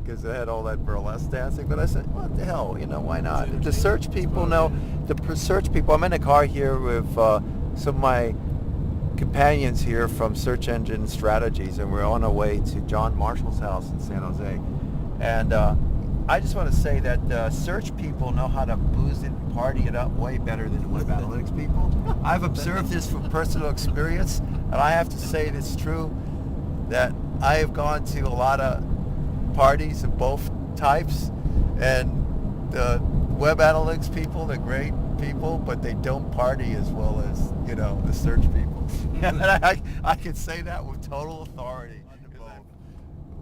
because it had all that burlesque dancing. But I said, what the hell, why not? The search people know, search people. I'm in a car here with some of my companions here from Search Engine Strategies, and we're on our way to John Marshall's house in San Jose. And I just want to say that search people know how to booze it and party it up way better than web analytics people. I've observed this from personal experience, and I have to say it's true that I have gone to a lot of parties of both types, and the web analytics people, they're great people, but they don't party as well as, the search people. And I can say that with total authority.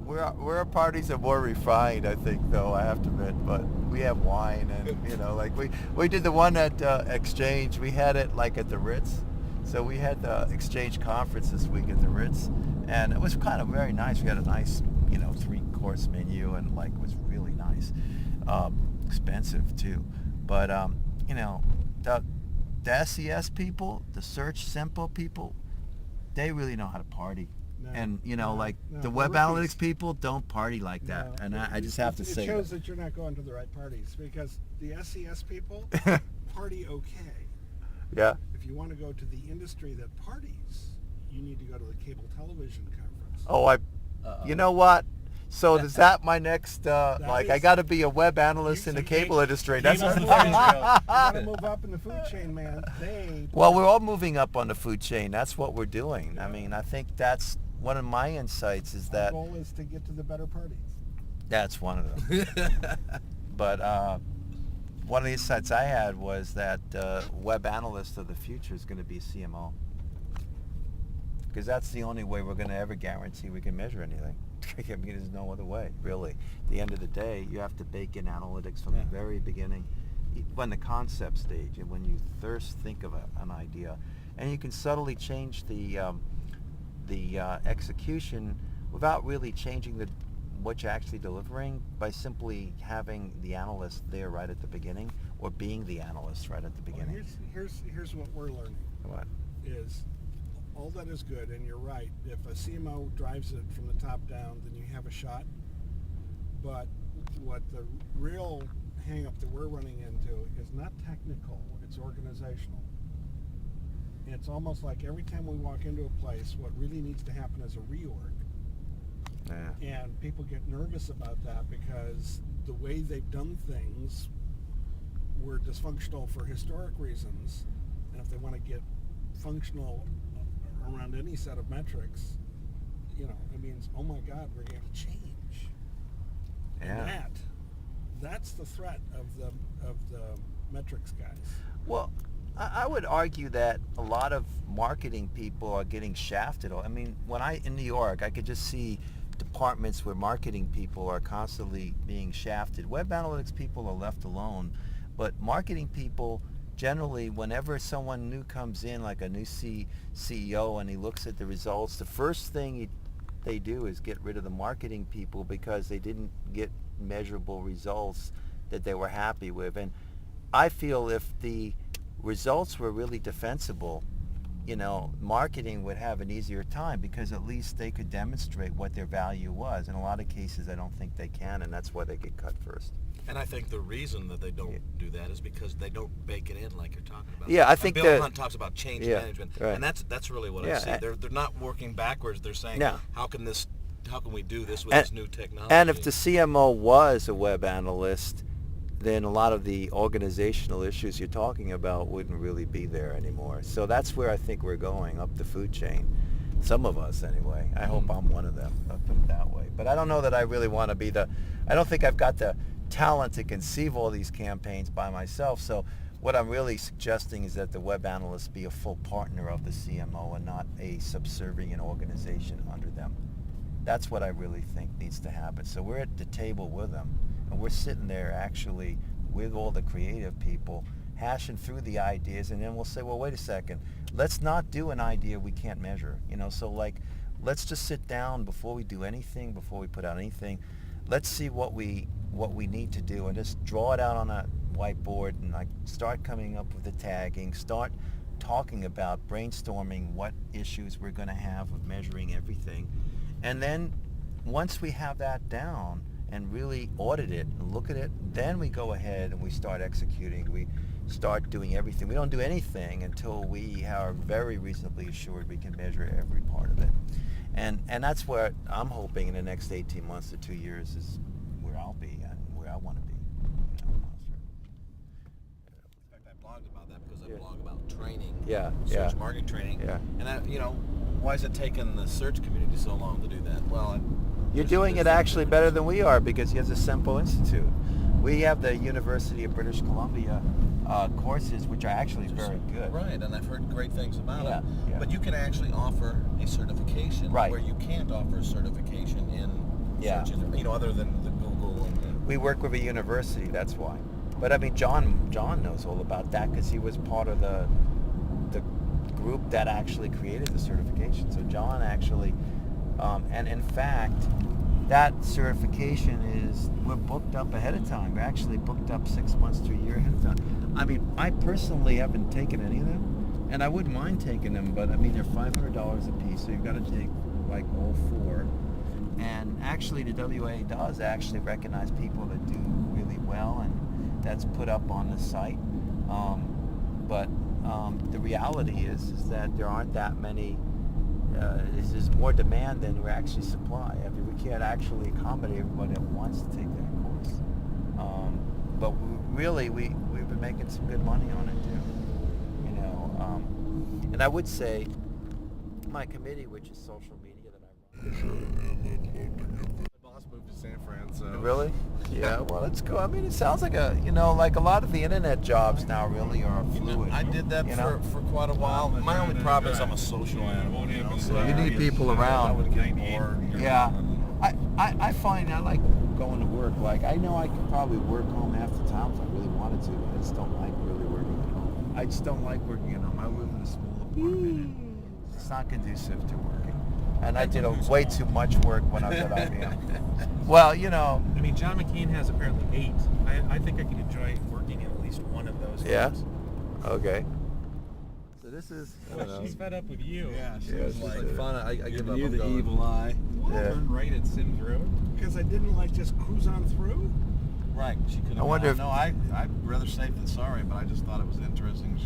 Our parties are more refined, I think, though, I have to admit, but we have wine and, like we did the one at Exchange. We had it like at the Ritz. So we had the Exchange conference this week at the Ritz, and it was kind of very nice. We had a nice, 3-course menu, and it was really nice. Expensive too. But, the SES people, the Search Simple people, they really know how to party. No, and the web analytics people don't party like that, and I just have to say it shows that you're not going to the right parties, because the SES people party okay. Yeah. If you want to go to the industry that parties, you need to go to the cable television conference. Oh, you know what? So is that my next, I got to be a web analyst in the cable industry. That's you got to move up in the food chain, man. Well, we're all moving up on the food chain. That's what we're doing. Yeah. I mean, I think that's one of my insights is that... Our goal is to get to the better parties. That's one of them. But one of the insights I had was that web analyst of the future is going to be CMO. Because that's the only way we're going to ever guarantee we can measure anything. I mean, there's no other way, really. At the end of the day, you have to bake in analytics from the very beginning, when the concept stage, and when you first think of an idea. And you can subtly change the execution without really changing what you're actually delivering, by simply having the analyst there right at the beginning, or being the analyst right at the beginning. Well, here's what we're learning. What? Is all that is good, and you're right. If a CMO drives it from the top down, then you have a shot. But what the real hang-up that we're running into is not technical, it's organizational. It's almost like every time we walk into a place, what really needs to happen is a reorg. Yeah. And people get nervous about that because the way they've done things were dysfunctional for historic reasons. And if they want to get functional around any set of metrics, it means, oh my God, we're going to change. Yeah. And that's the threat of the metrics guys. Well, I would argue that a lot of marketing people are getting shafted. I mean, in New York, I could just see departments where marketing people are constantly being shafted. Web analytics people are left alone, but marketing people generally, whenever someone new comes in, like a new CEO, and he looks at the results, the first thing they do is get rid of the marketing people because they didn't get measurable results that they were happy with. And I feel if the results were really defensible, marketing would have an easier time, because at least they could demonstrate what their value was. In a lot of cases, I don't think they can, and that's why they get cut first. And I think the reason that they don't do that is because they don't bake it in like you're talking about. Yeah, I think Bill Hunt talks about change management, right. And that's really what I see. They're not working backwards. They're saying, how can we do this with this new technology? And if the CMO was a web analyst, then a lot of the organizational issues you're talking about wouldn't really be there anymore. So that's where I think we're going, up the food chain. Some of us, anyway. I hope I'm one of them. I'll put it that way. But I don't know that I really want to be I don't think I've got the talent to conceive all these campaigns by myself. So what I'm really suggesting is that the web analysts be a full partner of the CMO and not a subservient organization under them. That's what I really think needs to happen. So we're at the table with them, and we're sitting there actually with all the creative people, hashing through the ideas, and then we'll say, well, wait a second, let's not do an idea we can't measure. So let's just sit down before we do anything, before we put out anything. Let's see what we need to do, and just draw it out on a whiteboard, and start coming up with the tagging, start talking about brainstorming what issues we're going to have with measuring everything. And then once we have that down, and really audit it and look at it. Then we go ahead and we start executing. We start doing everything. We don't do anything until we are very reasonably assured we can measure every part of it. And that's where I'm hoping in the next 18 months to 2 years is where I'll be and where I want to be. In fact, I blogged about that because I blog about training, search marketing training. Yeah. And why is it taking the search community so long to do that? Well, you're doing it actually better than we are because he has a simple institute. We have the University of British Columbia courses, which are actually very good. Right, and I've heard great things about it. Yeah. But you can actually offer a certification where you can't offer a certification in search engine, other than the Google. We work with a university, that's why. But I mean, John knows all about that because he was part of the group that actually created the certification. So John actually, and in fact, that certification we're booked up ahead of time. We're actually booked up 6 months to a year ahead of time. I mean, I personally haven't taken any of them, and I wouldn't mind taking them, but I mean, they're $500 a piece, so you've got to take like all 4. And actually, the WA does actually recognize people that do really well, and that's put up on the site. But the reality is that there aren't that many. There's more demand than we actually supply. I mean, we can't actually accommodate everybody that wants to take that course. But we've been making some good money on it too. And I would say my committee, which is social media that I run. My boss moved to San Fran, so. Really? Yeah. Well, that's cool. I mean, it sounds like like a lot of the internet jobs now really are fluid. I did that for quite a while. My only problem is I'm a social animal. So you need people around. I would get bored. Yeah. I find I like going to work. Like, I know I could probably work home half the time if I really wanted to, but I just don't like really working at home. I just don't like working at home. I live in a small apartment. It's not conducive to working. And I did way too much work when I was at IBM. Well, I mean, John McCain has apparently 8. I think I could enjoy working in at least one of those. Yeah? Things. Okay. So this is... She's fed up with you. Yeah, Yeah, she's she's like, Fun. I give up. you I'm the going. evil eye. Yeah. Turn right at Sims Road. Because I didn't just cruise on through. Right. She could have. I wonder if- No, I'd rather safe than sorry, but I just thought it was interesting.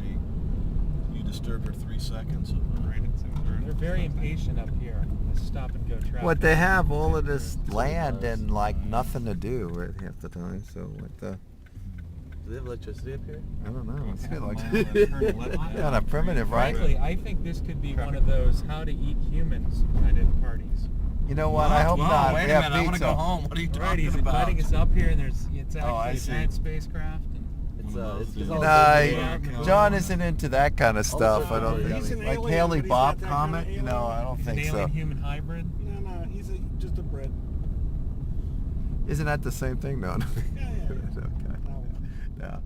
You disturbed her 3 seconds. Right at Sims Road. They're very impatient up here. The stop and go traffic. What they have all of this land and like nothing to do right half the time. So what the... Do they have electricity up here? I don't know. It's good like Turn left. kind of primitive, right? Frankly, I think this could be one of those how to eat humans kind of parties. You know what? I hope not. Wait We a have minute. I want to pizza. go home. What are you talking Right, he's about? inviting us up here, and it's I actually a see. giant spacecraft. And It's No, all John isn't into that kind of stuff. I don't He's think. an Like alien, Haley but he's Bob not that comment? kind of No, alien. I don't an think so. alien-human hybrid. No, he's just a Brit. Isn't that the same thing? No. Yeah. Okay. Oh, No.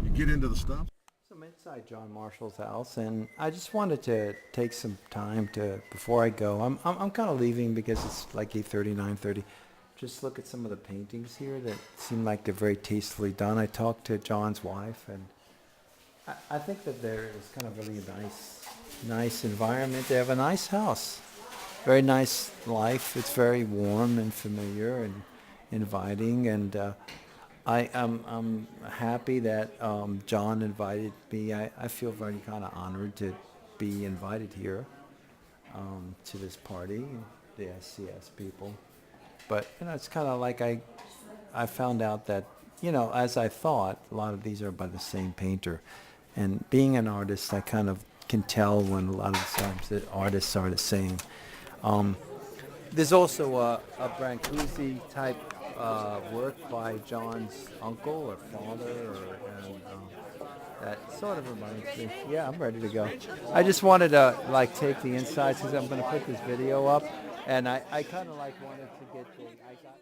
You get into the stuff. So I'm inside John Marshall's house, and I just wanted to take some time before I go. I'm kind of leaving because it's like 8:30, 9:30. Just look at some of the paintings here that seem like they're very tastefully done. I talked to John's wife, and I think that there is kind of really a nice environment. They have a nice house, very nice life. It's very warm and familiar and inviting, and I'm happy that John invited me. I feel very kind of honored to be invited here to this party, the SCS people. But it's kind of like I found out that as I thought, a lot of these are by the same painter, and being an artist, I kind of can tell when a lot of times the artists are the same. There's also a Brancusi type work by John's uncle or father, that sort of reminds me. Yeah, I'm ready to go. I just wanted to take the insights because I'm going to put this video up, and I kind of wanted to get I got.